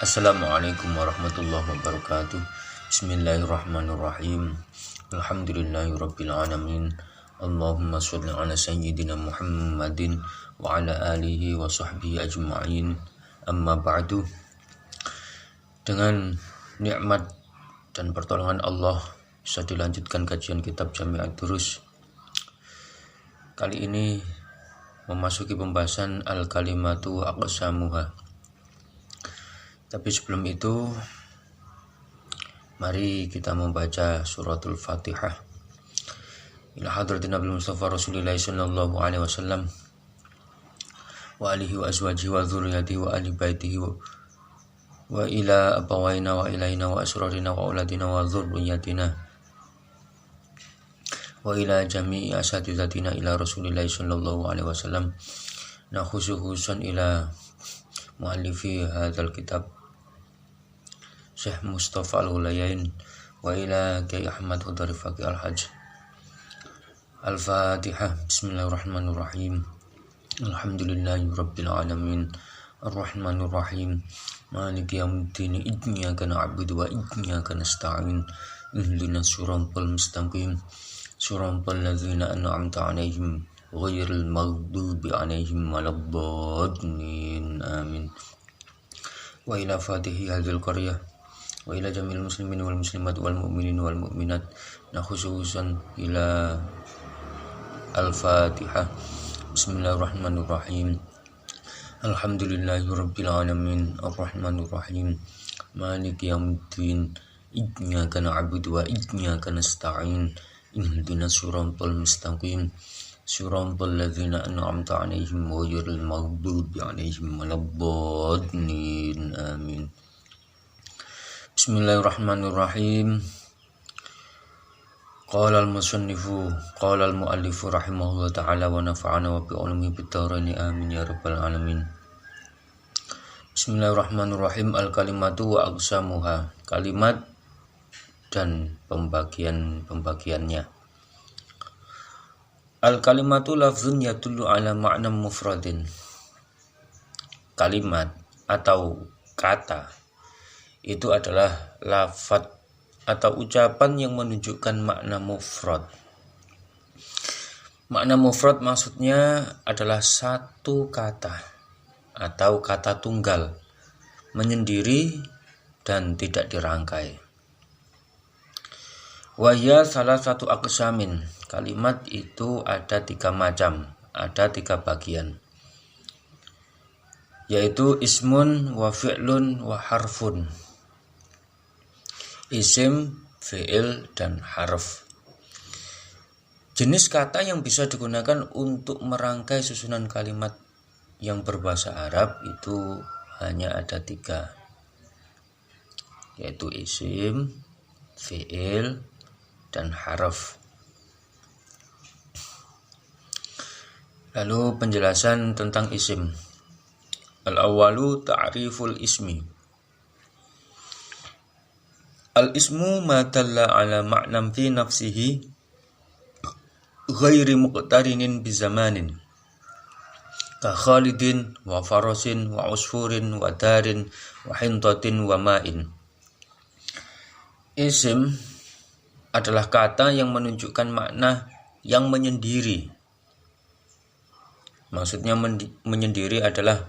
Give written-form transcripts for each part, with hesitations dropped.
Assalamualaikum warahmatullahi wabarakatuh. Bismillahirrahmanirrahim. Alhamdulillahirabbil alamin. Allahumma shalli ala sayyidina Muhammadin wa ala alihi wa sahbihi ajma'in. Amma ba'du. Dengan nikmat dan pertolongan Allah bisa dilanjutkan kajian kitab Jami'ad Durus. Kali ini memasuki pembahasan al-kalimatu aqsamuha. Tapi sebelum itu, mari kita membaca suratul Fatihah. Ila hadratin Nabi Mustafa Rasulullah sallallahu alaihi wasallam wa alihi wa azwajihi wa dzurriyyatihi wa ahli baitihi wa ila abawaina wa ilaina wa asrarina wa auladina wa dzurriyyatina wa ila jami'i asatizatina ila Rasulillah sallallahu alaihi wasallam nakhususan ila muallifi hadzal kitab Syekh Mustafa Al-Hulayain wa ila Kiai Ahmad Hudari Faqih Al-Hajj. Al-Fatihah. Bismillahirrahmanirrahim. Alhamdulillahi rabbil alamin. Ar-Rahmanir Rahim. Maliki yaumiddin. Iyyaka na'budu wa iyyaka nasta'in. Ihdinas siratal mustaqim. Siratal ladzina an'amta 'alaihim ghairil maghdubi 'alaihim waladdallin. Amin. Wa ila fatihi hadzal qaryah wa ila jamil muslimin wal muslimat wal mu'minin wal mu'minat nakhususan ila al-Fatihah. Bismillahirrahmanirrahim. Alhamdulillahi rabbil alamin. Ar-Rahmanir Rahim. Maliki yaumiddin. Iyyaka na'budu wa iyyaka nasta'in. Ihdinas siratal mustaqim. Siratal ladzina an'amta 'alaihim ghairil maghdubi 'alaihim waladdallin. Amin. Bismillahirrahmanirrahim. Qala al-musannifu qala al-muallifu rahimahullah ta'ala wa nafa'ana wa bi ulumi bid-dharain amin ya rabbal alamin. Bismillahirrahmanirrahim. Al-kalimatu wa aqsamuha. Kalimat dan pembagiannya. Al-kalimatu lafzun yadullu ala ma'na mufradin. Kalimat atau kata itu adalah lafaz atau ucapan yang menunjukkan makna mufrad. Makna mufrad maksudnya adalah satu kata atau kata tunggal, menyendiri dan tidak dirangkai. Wahya salah satu aqsamin. Kalimat itu ada 3 macam, ada 3 bagian, yaitu ismun wa fi'lun wa harfun. Isim, fi'il, dan harf. Jenis kata yang bisa digunakan untuk merangkai susunan kalimat yang berbahasa Arab itu hanya ada 3, yaitu isim, fi'il, dan harf. Lalu penjelasan tentang isim. Al-awwalu ta'riful ismi. Al-ismu ma dalla ala ma'nam fi nafsihi ghairi muqtarinin bi zamanin ka khalidin wa farasin wa usfurin wa darin wa hintatin wa ma'in. Isim adalah kata yang menunjukkan makna yang menyendiri. Maksudnya menyendiri adalah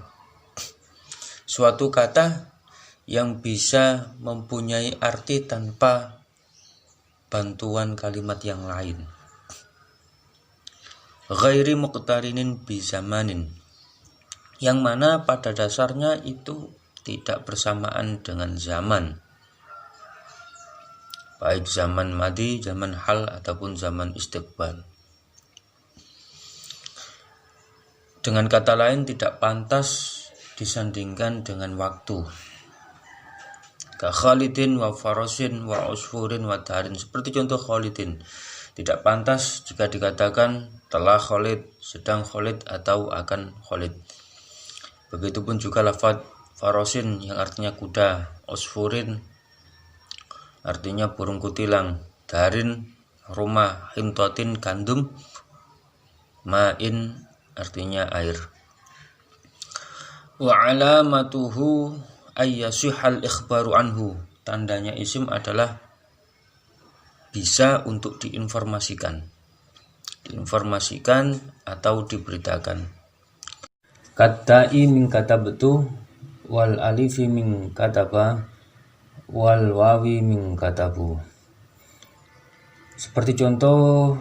suatu kata yang bisa mempunyai arti tanpa bantuan kalimat yang lain. Ghairi muqtarinin bi zamanin, yang mana pada dasarnya itu tidak bersamaan dengan zaman, baik zaman madi, zaman hal, ataupun zaman istiqbal. Dengan kata lain, tidak pantas disandingkan dengan waktu. Ka khalidin wa farasin wa usfurin wa darin. Seperti contoh khalidin, tidak pantas jika dikatakan telah Khalid, sedang Khalid, atau akan Khalid. Begitupun juga lafaz farasin yang artinya kuda, usfurin artinya burung kutilang, darin rumah, hintatin gandum, ma'in artinya air. Wa alamatuhu ayyasihal ikhbaru anhu. Tandanya isim adalah bisa untuk diinformasikan atau diberitakan. Katai min katabtu wal alifi min kataba wal wawi min katabu. Seperti contoh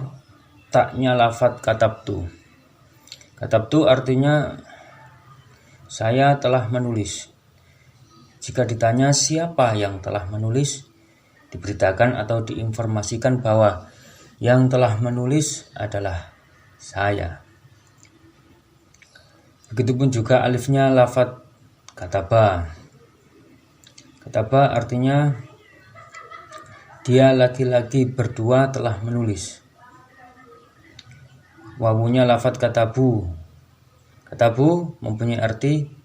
taknya lafadz katabtu. Katabtu artinya saya telah menulis. Jika ditanya siapa yang telah menulis, diberitakan atau diinformasikan bahwa yang telah menulis adalah saya. Begitupun juga alifnya lafadz kataba. Kataba artinya dia laki-laki berdua telah menulis. Wawunya lafadz katabu. Katabu mempunyai arti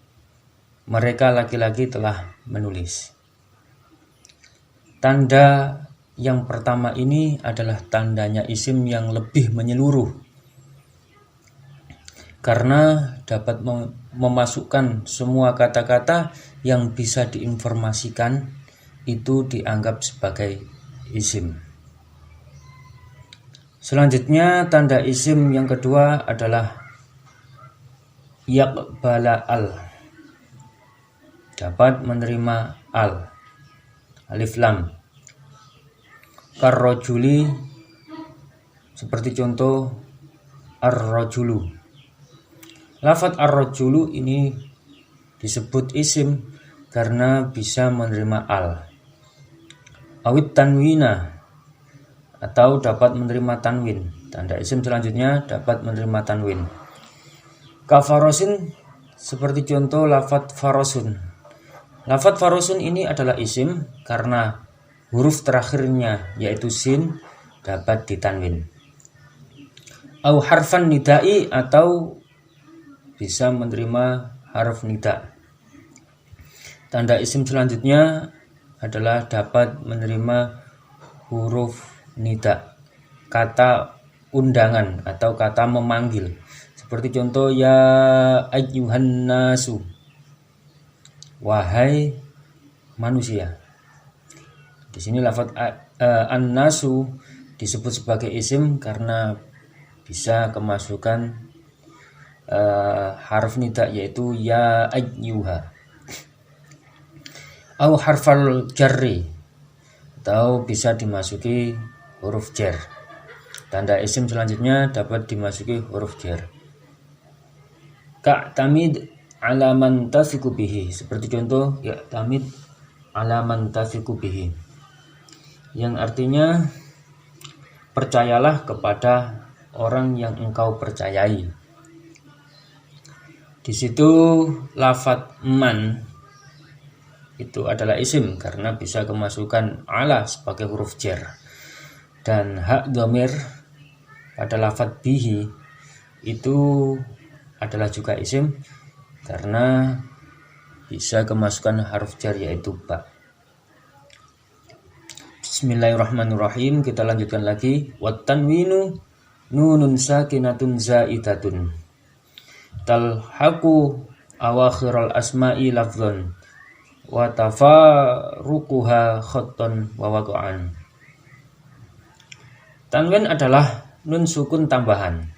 mereka laki-laki telah menulis. Tanda yang pertama ini adalah tandanya isim yang lebih menyeluruh, karena dapat memasukkan semua kata-kata yang bisa diinformasikan itu dianggap sebagai isim. Selanjutnya tanda isim yang kedua adalah yaqbala al, dapat menerima al, alif lam. Karrojuli, seperti contoh ar-rojulu. Lafadz ar-rojulu ini disebut isim karena bisa menerima al. Awit tanwina, atau dapat menerima tanwin. Tanda isim selanjutnya dapat menerima tanwin. Kafarosin, seperti contoh lafadz farosun. Lafadz farosun ini adalah isim karena huruf terakhirnya yaitu sin dapat ditanwin. Au harfan nidai, atau bisa menerima harf nida. Tanda isim selanjutnya adalah dapat menerima huruf nida, kata undangan atau kata memanggil. Seperti contoh ya ayyuhan nasu, wahai manusia. Di sini lafadz an-nasu disebut sebagai isim karena bisa kemasukan harf nida yaitu ya ayyuha. Au harfal jarri, atau bisa dimasuki huruf jar. Tanda isim selanjutnya dapat dimasuki huruf jar. Ka'tamid ala man tafiqu bihi, seperti contoh ya tamid ala man tafiqu bihi, yang artinya percayalah kepada orang yang engkau percayai. Di situ lafadz man itu adalah isim karena bisa kemasukan ala sebagai huruf jar, dan hak dhamir pada lafadz bihi itu adalah juga isim karena bisa kemasukan harf jar yaitu ba. Bismillahirrahmanirrahim. Kita lanjutkan lagi. Wat tanwinu nunun sakinatun zaidatun talhaqu awakhiral asma'i lafdhan wa tafaruquha khattan wa waqa'an. Tanwin adalah nun sukun tambahan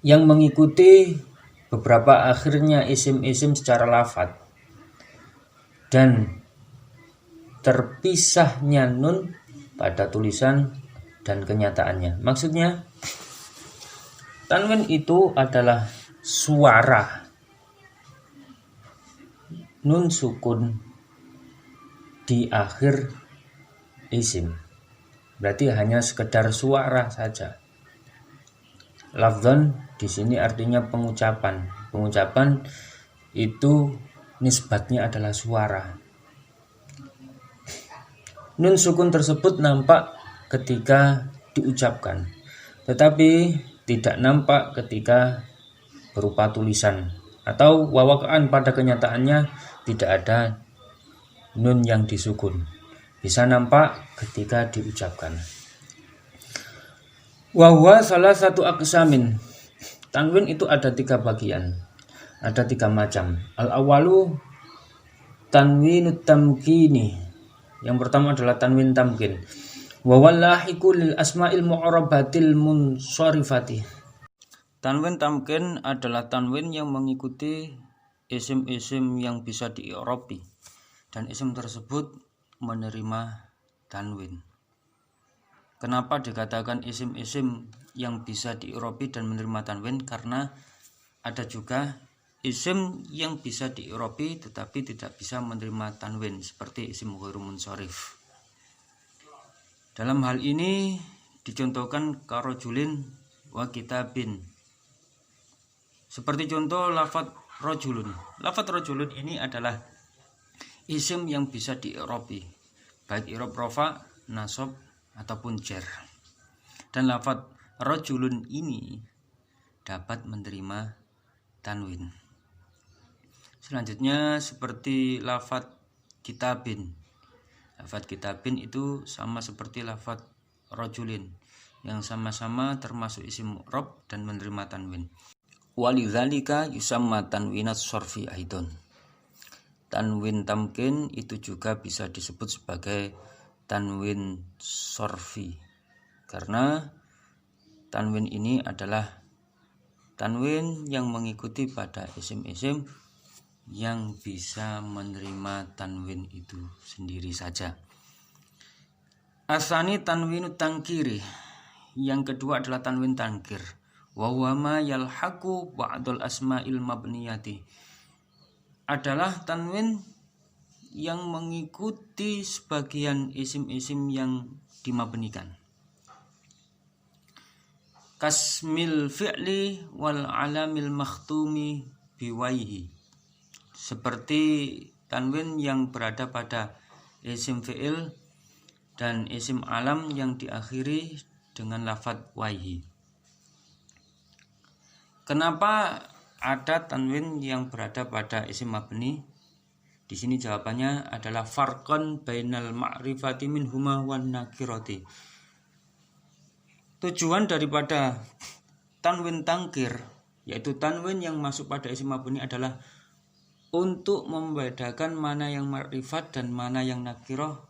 yang mengikuti beberapa akhirnya isim-isim secara lafadz dan terpisahnya nun pada tulisan dan kenyataannya. Maksudnya tanwin itu adalah suara nun sukun di akhir isim. Berarti hanya sekedar suara saja. Lafdzon di sini artinya pengucapan. Pengucapan itu nisbatnya adalah suara. Nun sukun tersebut nampak ketika diucapkan, tetapi tidak nampak ketika berupa tulisan, atau wawakan pada kenyataannya tidak ada nun yang disukun. Bisa nampak ketika diucapkan. Wahwa salah satu aqsamin. Tanwin itu ada 3 bagian, ada 3 macam. Al-awalu tanwinut tamkini. Yang pertama adalah tanwin tamkin. Wa wallahiku lil asma'il mu'arabatil munsharifati. Tanwin tamkin adalah tanwin yang mengikuti isim-isim yang bisa dii'rabi dan isim tersebut menerima tanwin. Kenapa dikatakan isim-isim yang bisa dii'rabi dan menerima tanwin? Karena ada juga isim yang bisa dii'rabi tetapi tidak bisa menerima tanwin seperti isim ghairu munsharif. Dalam hal ini dicontohkan karojulin wa kitabin. Seperti contoh lafadz rojulun. Lafadz rojulun ini adalah isim yang bisa dii'rabi, baik i'rab rafa, nasab ataupun jar. Dan lafadz rojulun ini dapat menerima tanwin. Selanjutnya seperti lafadz kitabin. Lafadz kitabin itu sama seperti lafadz rojulin yang sama-sama termasuk isim mu'rab dan menerima tanwin. Walidzalika yusamma tanwinat sorfi aidon. Tanwin tamkin itu juga bisa disebut sebagai tanwin sorfi karena tanwin ini adalah tanwin yang mengikuti pada isim-isim yang bisa menerima tanwin itu sendiri saja. Asani tanwinut tangkiri. Yang kedua adalah tanwin tangkir. Wa huwa ma yalhaqu ba'dal asma'il mabniyati. Adalah tanwin yang mengikuti sebagian isim-isim yang dimabnikan. Kasmil fi'li wal alamil makhtumi biwaihi. Seperti tanwin yang berada pada isim fi'il dan isim alam yang diakhiri dengan lafadz waihi. Kenapa ada tanwin yang berada pada isim mabni? Di sini jawabannya adalah farqan bainal ma'rifati minhuma wan nakirati. Tujuan daripada tanwin tangkir, yaitu tanwin yang masuk pada isim mabni adalah untuk membedakan mana yang ma'rifat dan mana yang nakirah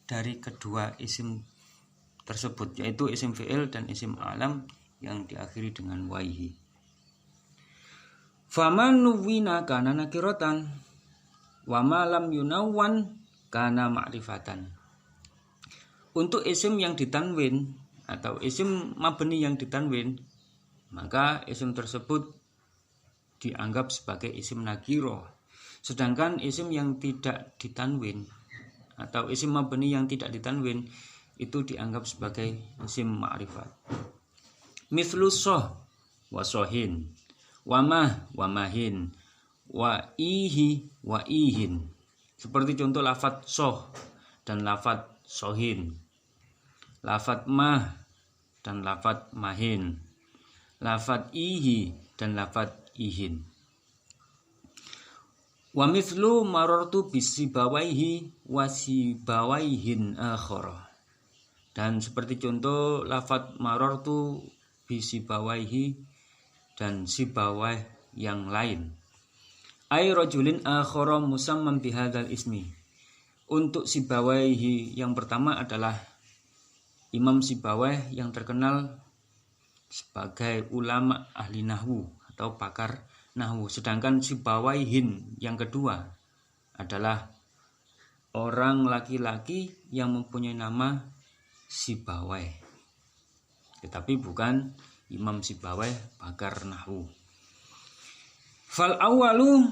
dari kedua isim tersebut, yaitu isim fi'il dan isim alam yang diakhiri dengan waihi. Faman nuwina kana nakiratan wa ma lam yunawwan kana ma'rifatan. Untuk isim yang ditanwin atau isim mabni yang ditanwin, maka isim tersebut dianggap sebagai isim nakirah. Sedangkan isim yang tidak ditanwin atau isim mabni yang tidak ditanwin itu dianggap sebagai isim ma'rifat. Mithlu soh wa sohin, wamah wamahin, wa ihi wa ihin. Seperti contoh lafadz soh dan lafadz sohin, lafadz mah dan lafadz mahin, lafadz ihi dan lafadz ihin. Wa mithlu marartu bisibawaihi wa sibawaihin akhara. Dan seperti contoh lafadz marartu bisibawaihi dan sibawah yang lain. Ay rajulin akhara musamman bihadzal ismi. Untuk sibawaihi yang pertama adalah Imam Sibawah yang terkenal sebagai ulama ahli nahwu atau pakar nahwu. Sedangkan sibawaihin yang kedua adalah orang laki-laki yang mempunyai nama Sibawah, tetapi bukan Imam Sibawah pakar nahwu. Fal awwalu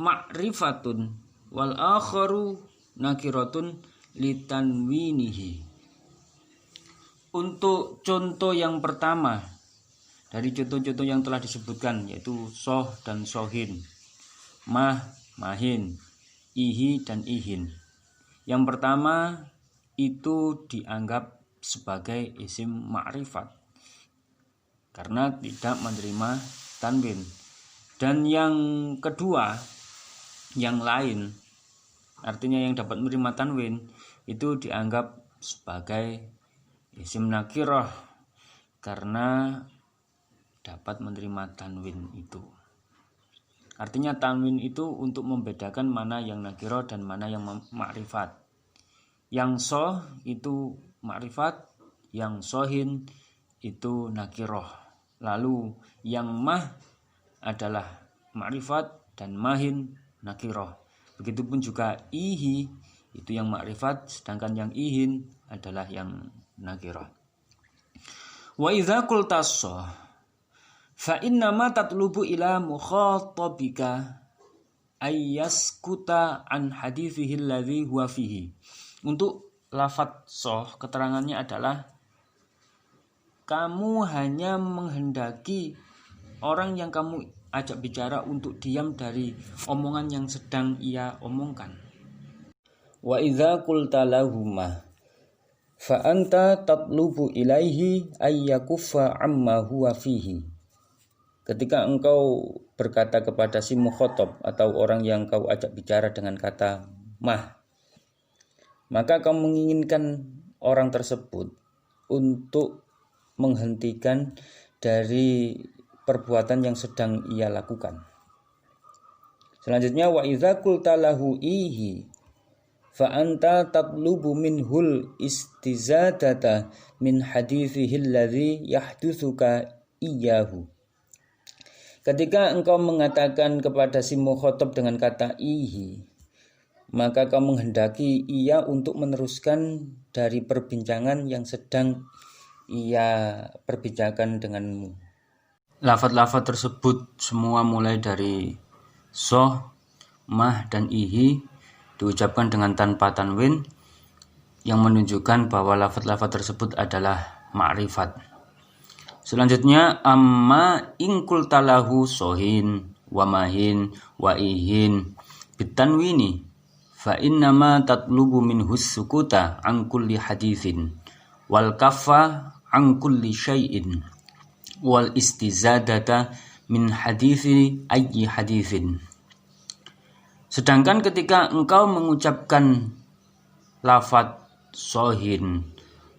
ma'rifatun wal akharu nakiratun litanwinihi. Untuk contoh yang pertama dari contoh-contoh yang telah disebutkan, yaitu soh dan sohin, mah, mahin, ihi dan ihin. Yang pertama itu dianggap sebagai isim ma'rifat karena tidak menerima tanwin. Dan yang kedua, yang lain, artinya yang dapat menerima tanwin, itu dianggap sebagai isim nakirah karena dapat menerima tanwin itu. Artinya tanwin itu untuk membedakan mana yang nakiro dan mana yang ma'rifat. Yang so itu ma'rifat, yang sohin itu nakiroh. Lalu yang mah adalah ma'rifat dan mahin nakiroh. Begitupun juga ihi itu yang ma'rifat, sedangkan yang ihin adalah yang nakiroh. Wa idza qulta fa innama tatlubu ila mukhatabika ayyaskuta an hadithihi alladhi huwa fihi. Untuk lafadz soh, keterangannya adalah kamu hanya menghendaki orang yang kamu ajak bicara untuk diam dari omongan yang sedang ia omongkan. Wa idza qulta lahumma fa anta tatlubu ilaihi ayyakuffa amma huwa fihi. Ketika engkau berkata kepada si mukhatab atau orang yang kau ajak bicara dengan kata mah, maka kau menginginkan orang tersebut untuk menghentikan dari perbuatan yang sedang ia lakukan. Selanjutnya wa idza qulta lahu ihi fa anta tatlubu minhul istizadata min hadithihi alladhi yahdutsuka iyyahu. Ketika engkau mengatakan kepada si mukhatab dengan kata ihi, maka kau menghendaki ia untuk meneruskan dari perbincangan yang sedang ia perbincangkan denganmu. Lafaz-lafaz tersebut semua mulai dari soh, mah, dan ihi diucapkan dengan tanpa tanwin yang menunjukkan bahwa lafaz-lafaz tersebut adalah ma'rifat. Selanjutnya amma in qulta lahu sohin wa mahin wa ihin bitanwini fa innama tatlubu minhu sukuta an kulli hadithin wal kaffa an kulli syai'in wal istizadata min hadithi ayyi hadithin. Sedangkan ketika engkau mengucapkan lafaz sohin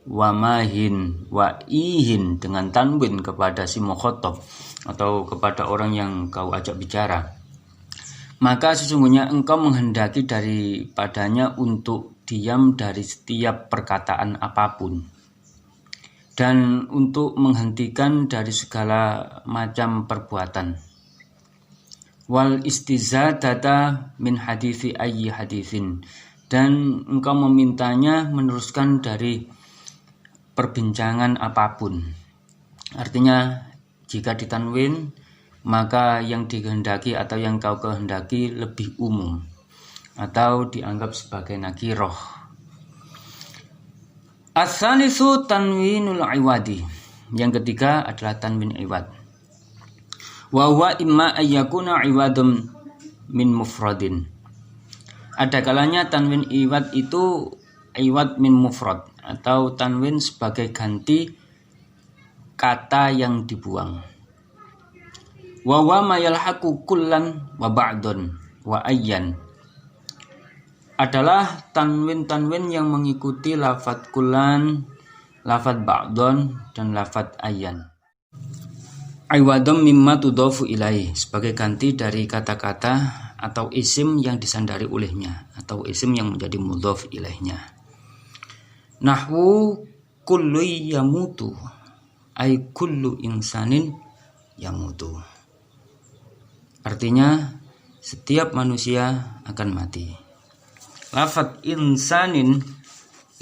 wa mahin wa ihin dengan tanwin kepada si mukhatab atau kepada orang yang kau ajak bicara, maka sesungguhnya engkau menghendaki daripadanya untuk diam dari setiap perkataan apapun dan untuk menghentikan dari segala macam perbuatan. Wal istizadata min hadithi ayyi hadithin, dan engkau memintanya meneruskan dari perbincangan apapun. Artinya jika ditanwin maka yang dikehendaki atau yang kau kehendaki lebih umum atau dianggap sebagai nakiroh. As-salisu tanwinul iwadi. Yang ketiga adalah tanwin iwad. Wa huwa imma ayyakuna iwadun min mufradin. Ada kalanya tanwin iwad itu iwad min mufrad atau tanwin sebagai ganti kata yang dibuang. Wa wa ma yalhaqu kullan wa ba'dun wa ayyan adalah tanwin-tanwin yang mengikuti lafadz kullan, lafadz ba'dun, dan lafadz ayyan. Iwadun mimma tudhafu ilaih, sebagai ganti dari kata-kata atau isim yang disandari olehnya atau isim yang menjadi mudhaf ilaihnya. Nahwu kullu yamutu ay kullu insanin yamutu. Artinya setiap manusia akan mati. Lafadz insanin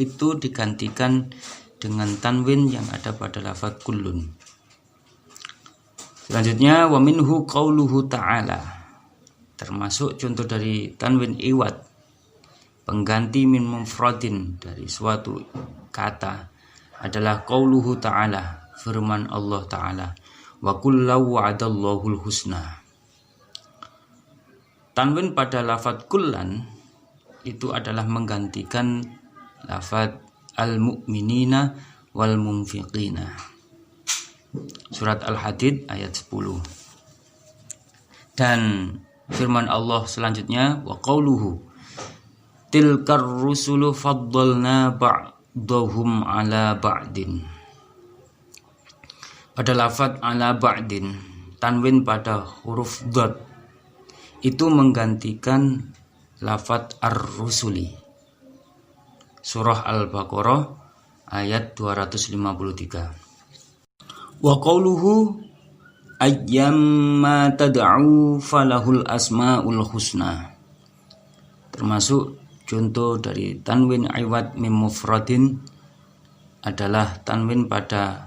itu digantikan dengan tanwin yang ada pada lafadz kullun. Selanjutnya wa minhu qauluhu ta'ala, termasuk contoh dari tanwin iwad, pengganti min mufradin dari suatu kata, adalah qauluhu ta'ala, firman Allah Ta'ala, wa kullu wa'adallahu husna. Tanwin pada lafadz kullan itu adalah menggantikan lafadz al-mu'minina wal munfiqina. Surat Al-Hadid ayat 10. Dan firman Allah selanjutnya wa qauluhu tilkar rusulu faddalna ba'dahum ala ba'din. Pada lafadz ala ba'din, tanwin pada huruf dhad itu menggantikan lafadz ar-rusuli. Surah Al-Baqarah ayat 253. Wa qauluhu ayyamma tad'u falahul asmaul husna. Termasuk contoh dari tanwin iwad mim mufradin adalah tanwin pada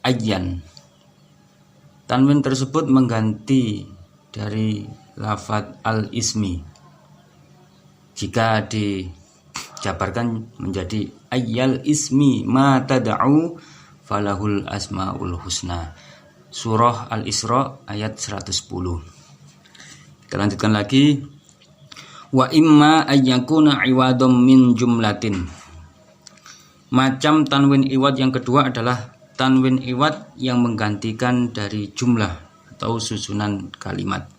ayyan. Tanwin tersebut mengganti dari lafadz al-ismi. Jika dijabarkan menjadi ayyal ismi ma tad'u falahul asmaul husna. Surah Al-Isra ayat 110. Kita lanjutkan lagi. Wa imma ayyakuna iwadum min jumlatin. Macam tanwin iwad yang kedua adalah tanwin iwad yang menggantikan dari jumlah atau susunan kalimat.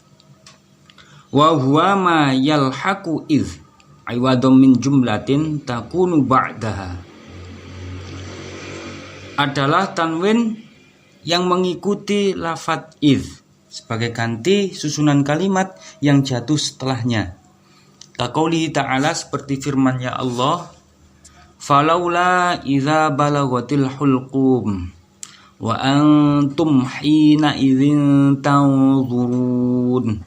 Wa huwa ma yalhaqu iz iwadum min jumlatin takunu ba'daha. Adalah tanwin yang mengikuti lafadz iz sebagai ganti susunan kalimat yang jatuh setelahnya. Kaqoulihi ta'ala, seperti firman-Nya Allah, falaula idza balaghatil hulqum wa antum hina idzin tanzurun.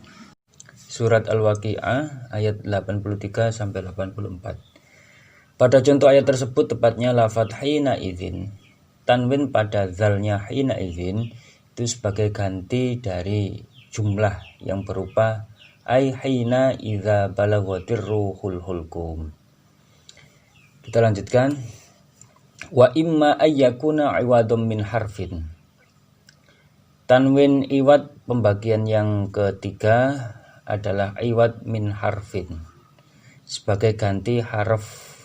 Surat Al-Waqi'ah ayat 83 sampai 84. Pada contoh ayat tersebut tepatnya lafadz hina idzin, tanwin pada zalnya hina idzin itu sebagai ganti dari jumlah yang berupa ay hina idza balaghatir ruhul hulqum. Kita lanjutkan. Wa imma ayyakuna iwadum min harfin. Tanwin iwad pembagian yang ketiga adalah iwad min harfin sebagai ganti harf.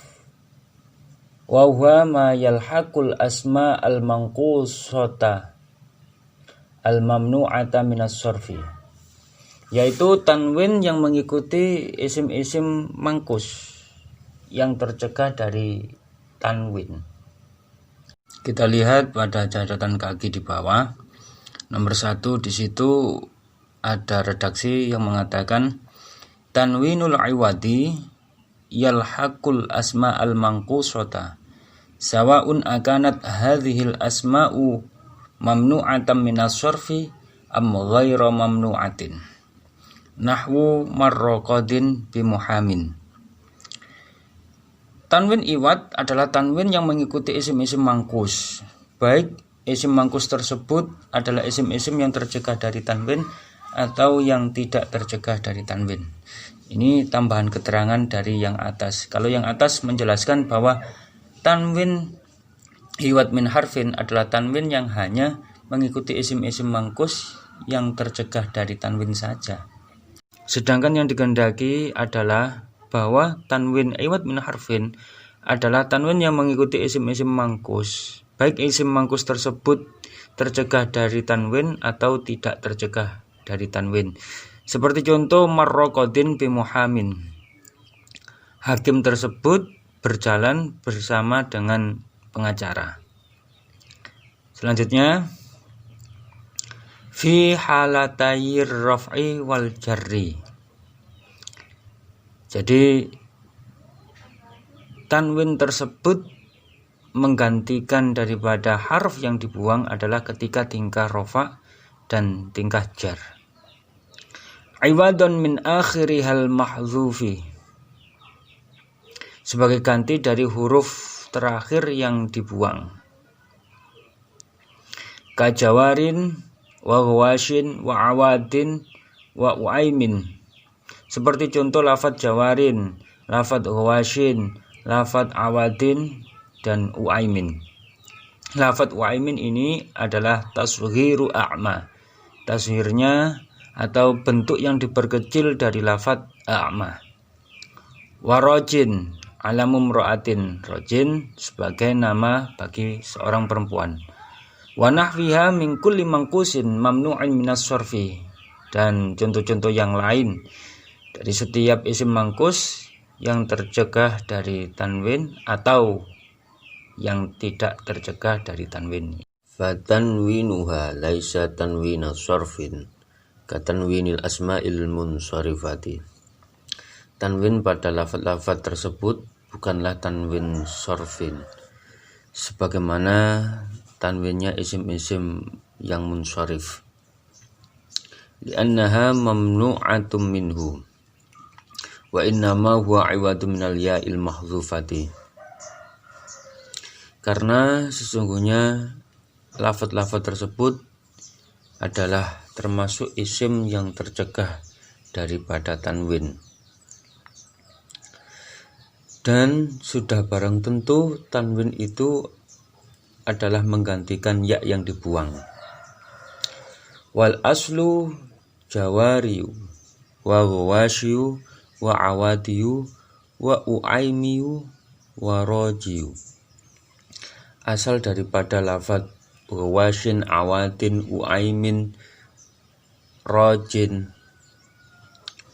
Wa huwa ma yalhaqul asma al-manqusata al-mamnu'ata minas sarfi, yaitu tanwin yang mengikuti isim-isim mangkus yang tercegah dari tanwin. Kita lihat pada catatan kaki di bawah. Nomor 1 di situ ada redaksi yang mengatakan tanwinul iwadi yalhaqul asma al-manqusata sawa'un akanat hadhil asma'u mamnu'atan minas sarfi am ghairu mamnu'atin. Nahwu marraqadin bimuhamin. Tanwin iwad adalah tanwin yang mengikuti isim-isim mangkus, baik isim mangkus tersebut adalah isim-isim yang tercegah dari tanwin atau yang tidak tercegah dari tanwin. Ini tambahan keterangan dari yang atas. Kalau yang atas menjelaskan bahwa tanwin iwad min harfin adalah tanwin yang hanya mengikuti isim-isim mangkus yang tercegah dari tanwin saja. Sedangkan yang dikehendaki adalah bahwa tanwin iwad min harfin adalah tanwin yang mengikuti isim-isim mangkus, baik isim mangkus tersebut tercegah dari tanwin atau tidak tercegah dari tanwin. Seperti contoh marraqadin bimuhamin. Hakim tersebut berjalan bersama dengan pengacara. Selanjutnya fi halatayir raf'i wal jarri. Jadi tanwin tersebut menggantikan daripada harf yang dibuang adalah ketika tingkah rafa dan tingkah jar. Iwadun min akhirihal mahzufi, sebagai ganti dari huruf terakhir yang dibuang. Kajawarin wa ghawashin wa awadin wa uaimin. Seperti contoh lafadz jawarin, lafadz ghawashin, lafadz awadin dan uaimin. Lafadz uaimin ini adalah tasghiru a'ma. Tasghirnya atau bentuk yang diperkecil dari lafadz a'ma. Warojin alamum ro'atin, rojin sebagai nama bagi seorang perempuan. Wa nahwiha min kulli mangkusin mamnu'in minas sarfi, dan contoh-contoh yang lain dari setiap isim mangkus yang tercegah dari tanwin atau yang tidak tercegah dari tanwin. Fatanwinuha laisa tanwina sarfin katanwinil asma'il munsharifati. Tanwin pada lafaz-lafaz tersebut bukanlah tanwin sorfin, sebagaimana tanwinnya isim-isim yang munsharif. Li'annaha mamnu'atum minhu wa innama huwa iwadu minal ya'il mahdzufati. Karena sesungguhnya lafaz-lafaz tersebut adalah termasuk isim yang tercegah daripada tanwin. Dan sudah barang tentu tanwin itu adalah menggantikan ya yang dibuang. Wal aslu jawariyu wa washiyu wa awadiyu wa uaimiyu wa rojiyu. Asal daripada lafaz washin, awadin, uaimin, rojin,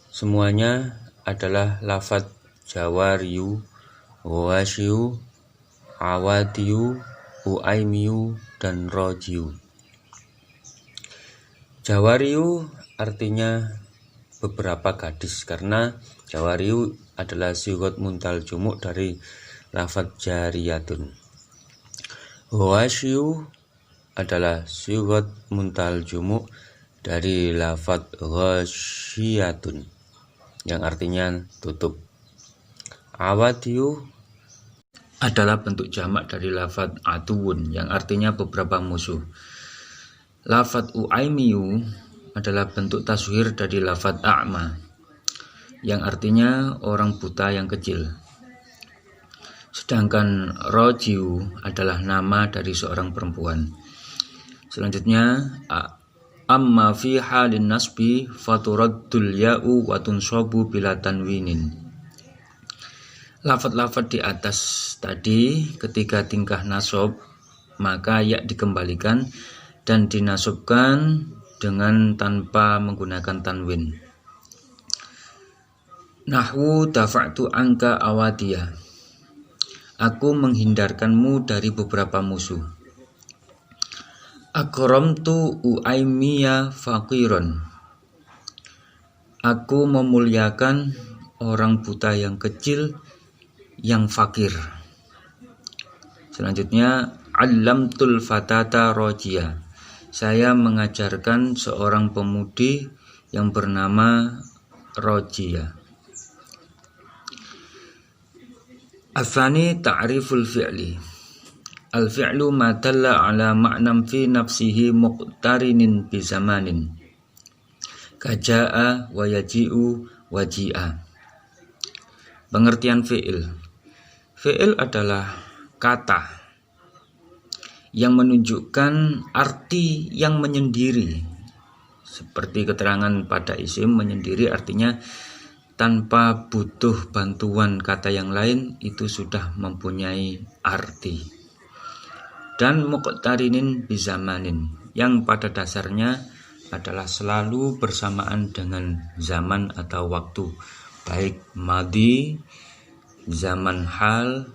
semuanya adalah lafaz jawariyu, washiyu, awadiyu, uaimiyu, dan rojiyu. Jawariyu artinya beberapa gadis, karena jawariyu adalah sigot muntal jumuk dari lafaz jariyatun. Washiyu adalah sigot muntal jumuk dari lafaz ghasyiyatun yang artinya tutup. Awadiyu adalah bentuk jamak dari lafaz atuwun yang artinya beberapa musuh. Lafaz uaimiyu adalah bentuk tasghir dari lafaz a'ma yang artinya orang buta yang kecil. Sedangkan rojiu adalah nama dari seorang perempuan. Selanjutnya, amma fi halin nasbi faturaddul ya'u wa tunsabu bila tanwinin. Lafaz-lafaz di atas tadi ketika tingkah nasab maka ya dikembalikan dan dinasabkan dengan tanpa menggunakan tanwin. Nahwu dafa'tu anka awadiyah. Aku menghindarkanmu dari beberapa musuh. Akramtu uaimiya faqiron. Aku memuliakan orang buta yang kecil yang fakir. Selanjutnya, allamtul fatata rojiyah. Saya mengajarkan seorang pemudi yang bernama Rojiyah. Atsani ta'riful fi'li. Al-fi'lu ma dalla ala ma'nam fi nafsihi muqtarinin bi zamanin. Kaja'a wa yaji'u wa ji'a. Pengertian fi'il. Fi'il adalah kata yang menunjukkan arti yang menyendiri. Seperti keterangan pada isim, menyendiri artinya tanpa butuh bantuan kata yang lain itu sudah mempunyai arti. Dan muqtarinin bizamanin yang pada dasarnya adalah selalu bersamaan dengan zaman atau waktu, baik madi, zaman hal,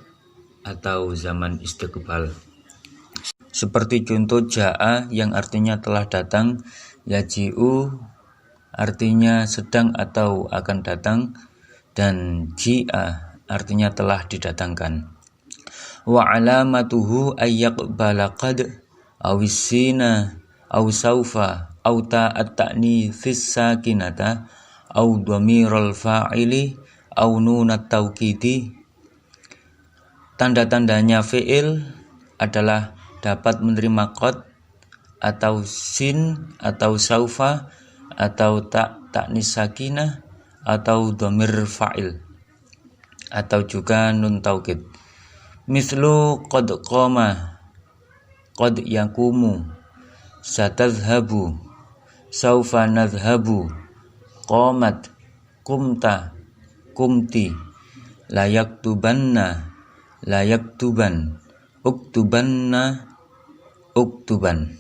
atau zaman istiqbal. Seperti contoh ja'a yang artinya telah datang, yaji'u artinya sedang atau akan datang, dan ji'a artinya telah didatangkan. Wa alamatuhu ayyaqbala qad awissina aw saufa aw ta'at ta'nitsis sakinata aw dhamiral fa'ili aw nunat tawkidi. Tanda-tandanya fi'il adalah dapat menerima qad atau sin atau saufa atau ta'nis sakinah atau dhamir fa'il atau juga nun taukid. Mislu qad qama, qad yakumu, satadhhabu, saufa nadhhabu, qamat, kumta, kumti, layaktubanna, layaktuban, uktubanna, uktuban.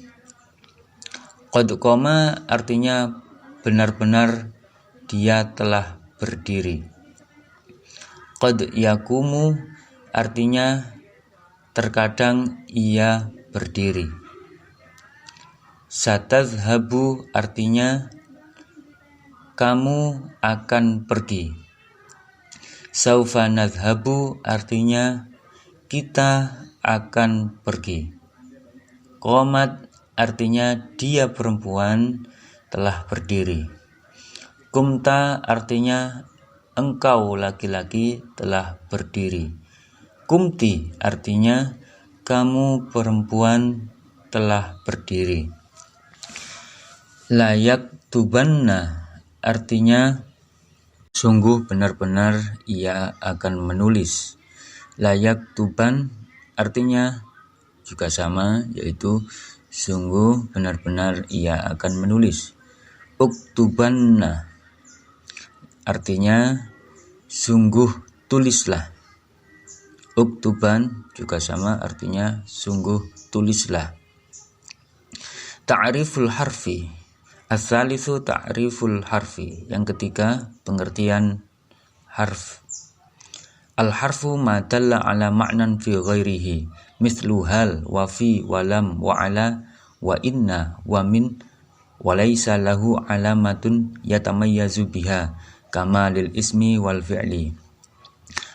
Qad qama artinya benar-benar dia telah berdiri. Qad yakumu artinya terkadang ia berdiri. Satadhhabu artinya kamu akan pergi. Saufa nadhhabu artinya kita akan pergi. Qomat artinya dia perempuan telah berdiri. Kumta artinya engkau laki-laki telah berdiri. Kumti artinya kamu perempuan telah berdiri. Layak tubanna artinya sungguh benar-benar ia akan menulis. Layak tuban artinya juga sama, yaitu sungguh benar-benar ia akan menulis. Uktubanna artinya sungguh tulislah. Uktuban juga sama, artinya sungguh tulislah. Ta'riful harfi. Ats-tsalitsu ta'riful harfi. Yang ketiga, pengertian harf. Al-harfu ma dalla ala ma'nan fi ghairihi, mithlu hal wa fi wa lam wa ala wa inna wa min wa laisa lahu alamatun yatamayyazu biha kama lil ismi wal fi'li.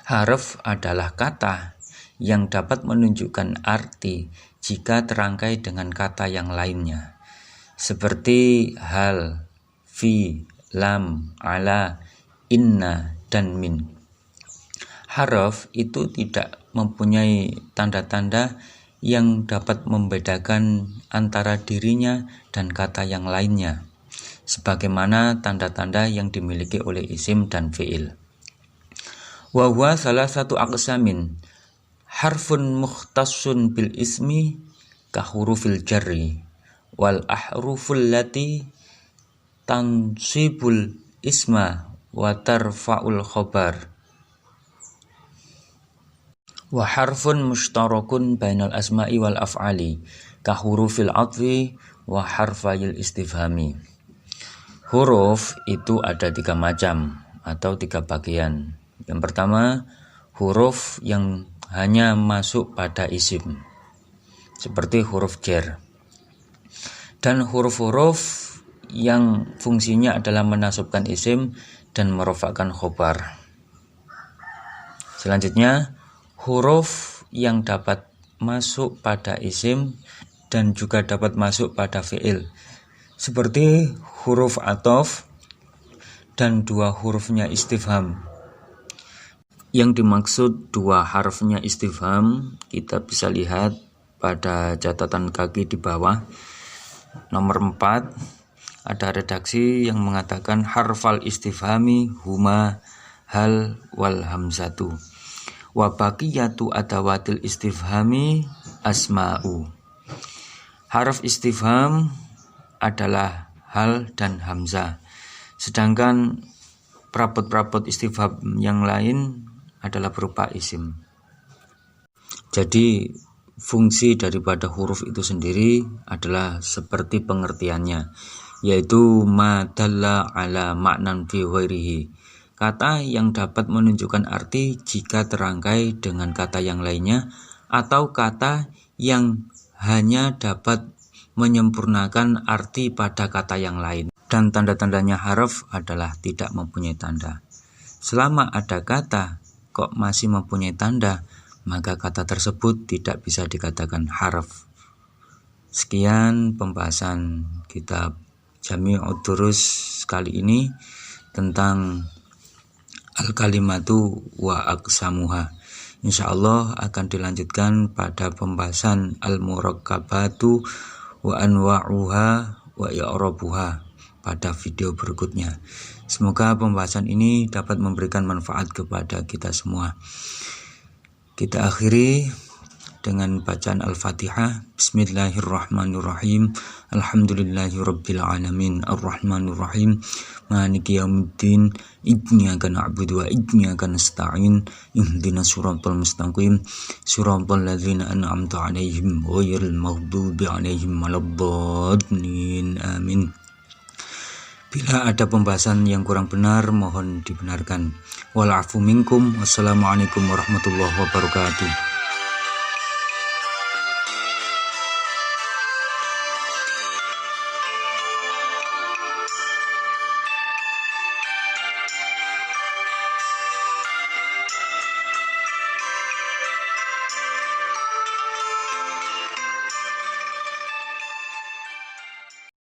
Harf adalah kata yang dapat menunjukkan arti jika terangkai dengan kata yang lainnya, seperti hal, fi, lam, ala, inna, dan min. Harf itu tidak mempunyai tanda-tanda yang dapat membedakan antara dirinya dan kata yang lainnya, sebagaimana tanda-tanda yang dimiliki oleh isim dan fi'il. Wa huwa salah satu aqsamin, harfun mukhtassun bil ismi ka hurufil jarri wal ahruful lati tansibul isma wa tarfa'ul khabar. Wa harfun mushtarakun bainal asma'i wal af'ali ka hurufil atfi wa harfayil istifhami. Huruf itu ada 3 macam atau 3 bagian. Yang pertama, huruf yang hanya masuk pada isim, seperti huruf jar. Dan huruf-huruf yang fungsinya adalah menasabkan isim dan merofakkan khobar. Selanjutnya, huruf yang dapat masuk pada isim dan juga dapat masuk pada fi'il, seperti huruf athof dan 2 hurufnya istifham. Yang dimaksud 2 harfnya istifham kita bisa lihat pada catatan kaki di bawah. Nomor 4 ada redaksi yang mengatakan harfal istifhami huma hal wal hamzatu wa baqiyatu adawatil istifhami asma'u. Harf istifham adalah hal dan hamzah, sedangkan perabot-perabot istifham yang lain adalah berupa isim. Jadi fungsi daripada huruf itu sendiri adalah seperti pengertiannya, yaitu ma dalla ala ma'nan fi ghairihi, kata yang dapat menunjukkan arti jika terangkai dengan kata yang lainnya, atau kata yang hanya dapat menyempurnakan arti pada kata yang lain. Dan tanda-tandanya harf adalah tidak mempunyai tanda. Selama ada kata kok masih mempunyai tanda, maka kata tersebut tidak bisa dikatakan harf. Sekian pembahasan kitab Jami'ud Durus kali ini tentang al-kalimatu wa aqsamuha. Insyaallah akan dilanjutkan pada pembahasan al-murakkabatu wa anwa'uha wa i'rabuha pada video berikutnya. Semoga pembahasan ini dapat memberikan manfaat kepada kita semua. Kita akhiri dengan bacaan Al-Fatihah. Bismillahirrahmanirrahim. Alhamdulillahirabbil alamin. Arrahmanirrahim. Maliki yaumiddin. Iyyaka na'budu wa iyyaka nasta'in. Ihdinas siratal mustaqim. Siratal ladzina an'amta 'alaihim ghairil maghdubi 'alaihim waladdallin. Amin. Bila ada pembahasan yang kurang benar, mohon dibenarkan. Wal afu minkum. Wassalamualaikum warahmatullahi wabarakatuh.